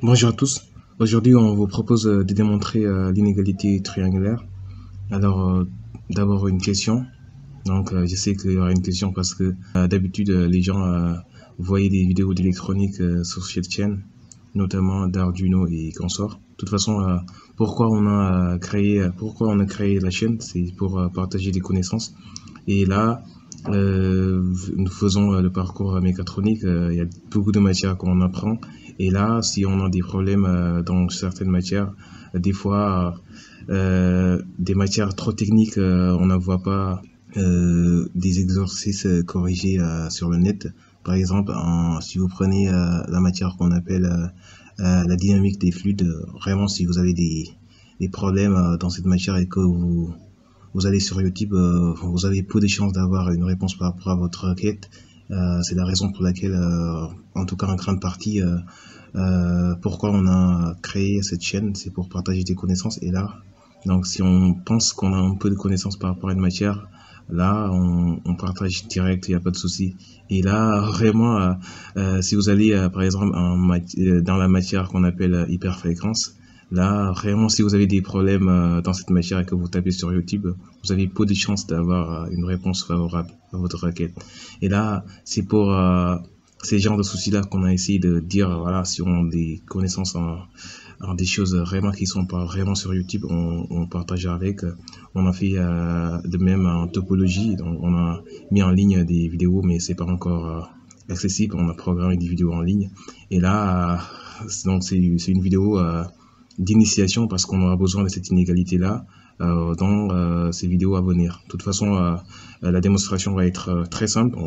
Bonjour à tous. Aujourd'hui, on vous propose de démontrer l'inégalité triangulaire. Alors, d'abord une question. Donc, je sais qu'il y aura une question parce que d'habitude, les gens voyaient des vidéos d'électronique sur cette chaîne, notamment d'Arduino et consorts. De toute façon, pourquoi on a créé la chaîne, c'est pour partager des connaissances. Et là, nous faisons le parcours mécatronique. Il y a beaucoup de matières qu'on apprend. Et là, si on a des problèmes dans certaines matières, des fois, des matières trop techniques, on n'en voit pas des exercices corrigés sur le net. Par exemple, si vous prenez la matière qu'on appelle la dynamique des fluides, vraiment, si vous avez des problèmes dans cette matière et que vous allez sur YouTube, vous avez peu de chances d'avoir une réponse par rapport à votre requête. C'est la raison pour laquelle, en tout cas en grande partie, pourquoi on a créé cette chaîne, c'est pour partager des connaissances. Et là, donc si on pense qu'on a un peu de connaissances par rapport à une matière, là on partage direct, il n'y a pas de souci. Et là vraiment, si vous allez par exemple dans la matière qu'on appelle hyperfréquence, là, vraiment, si vous avez des problèmes dans cette matière et que vous tapez sur YouTube, vous avez peu de chances d'avoir une réponse favorable à votre requête. Et là, c'est pour ces genres de soucis-là qu'on a essayé de dire, voilà, si on a des connaissances en des choses vraiment qui sont pas vraiment sur YouTube, on partage avec. On a fait de même en topologie, donc on a mis en ligne des vidéos, mais c'est pas encore accessible. On a programmé des vidéos en ligne. Et là, donc c'est une vidéo d'initiation parce qu'on aura besoin de cette inégalité-là dans ces vidéos à venir. De toute façon, la démonstration va être très simple.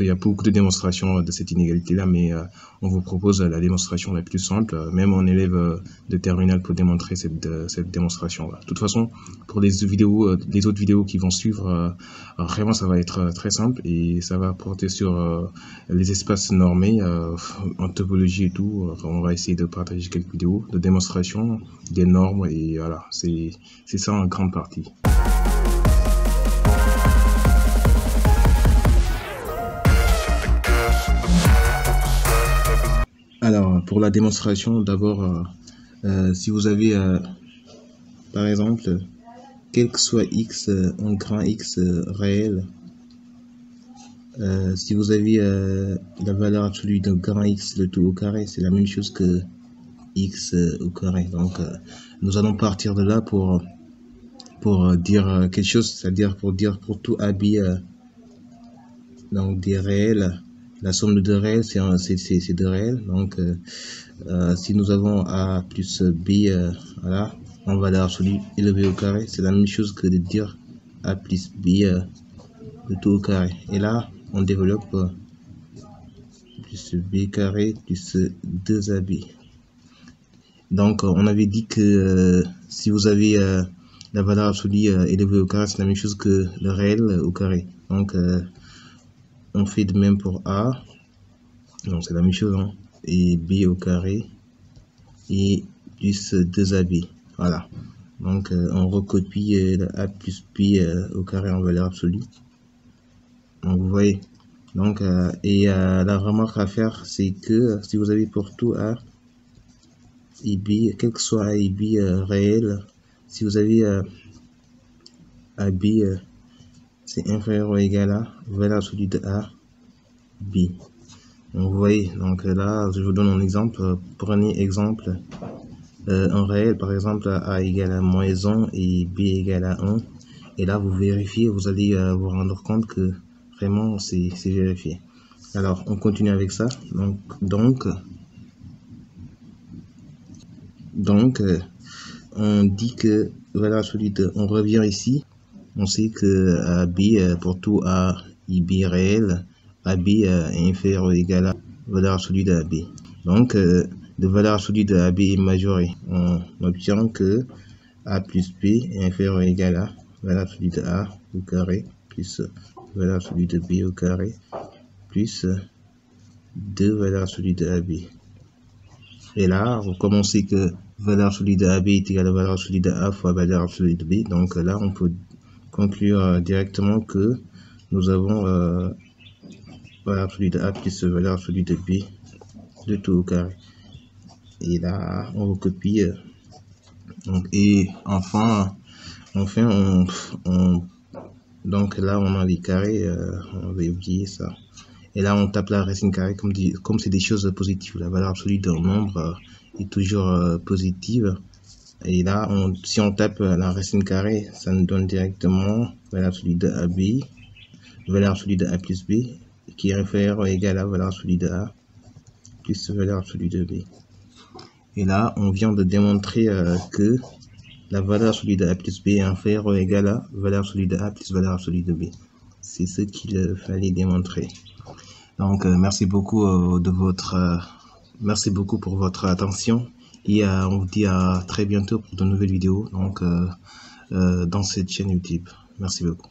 Il y a beaucoup de démonstrations de cette inégalité-là, mais on vous propose la démonstration la plus simple. Même un élève de terminale peut démontrer cette démonstration-là. De toute façon, pour les autres vidéos qui vont suivre, vraiment ça va être très simple et ça va porter sur les espaces normés en topologie et tout. On va essayer de partager quelques vidéos de démonstration des normes et voilà, c'est ça en grande partie. Alors, pour la démonstration, d'abord, si vous avez, par exemple, quel que soit x, un grand X réel, si vous avez la valeur absolue de grand X, le tout au carré, c'est la même chose que X au carré. Donc, nous allons partir de là pour dire quelque chose, c'est-à-dire pour dire pour tout AB, donc des réels, la somme de deux réels, c'est deux réels. Donc, si nous avons A plus B, voilà, en valeur absolue élevée au carré, c'est la même chose que de dire A plus B, le tout au carré. Et là, on développe plus B carré plus 2AB. Donc, on avait dit que si vous avez la valeur absolue élevée au carré, c'est la même chose que le réel au carré. Donc, on fait de même pour A. Donc, c'est la même chose, hein. Et B au carré. Et plus 2AB. Voilà. Donc, on recopie A plus B au carré en valeur absolue. Donc, vous voyez. Donc, la remarque à faire, c'est que si vous avez pour tout A et B, quel que soit A et B réel, si vous avez AB, c'est inférieur ou égal à valeur absolue de A, B. Donc, vous voyez, donc là, je vous donne un exemple. Prenez exemple, un réel, par exemple, A égale à moins 1 et B égale à 1. Et là, vous vérifiez, vous allez vous rendre compte que vraiment, c'est vérifié. Alors, on continue avec ça. Donc, on dit que valeur absolue de, on revient ici, on sait que AB, pour tout A et B réel, AB est inférieur ou égal à valeur absolue de AB. Donc, de valeur absolue de AB est majorée. On obtient que A plus B est inférieur ou égal à valeur absolue de A au carré plus valeur absolue de B au carré plus 2 valeur absolue de AB. Et là, comme on sait que valeur absolue de AB est égale à valeur absolue de A fois valeur absolue de B, donc là, on peut conclure directement que nous avons valeur absolue de A plus valeur absolue de B, de tout au carré. Et là, on recopie. Et enfin, donc là, on a les carrés. On va oublier ça. Et là, on tape la racine carrée comme c'est des choses positives. La valeur absolue d'un nombre est toujours positive. Et là, si on tape la racine carrée, ça nous donne directement valeur absolue de AB, valeur absolue de A plus B, qui est inférieure ou égale à valeur absolue de A plus valeur absolue de B. Et là, on vient de démontrer que la valeur absolue de A plus B est inférieure ou égale à valeur absolue de A plus valeur absolue de B. C'est ce qu'il fallait démontrer. Donc, merci beaucoup merci beaucoup pour votre attention. Et on vous dit à très bientôt pour de nouvelles vidéos donc, dans cette chaîne YouTube. Merci beaucoup.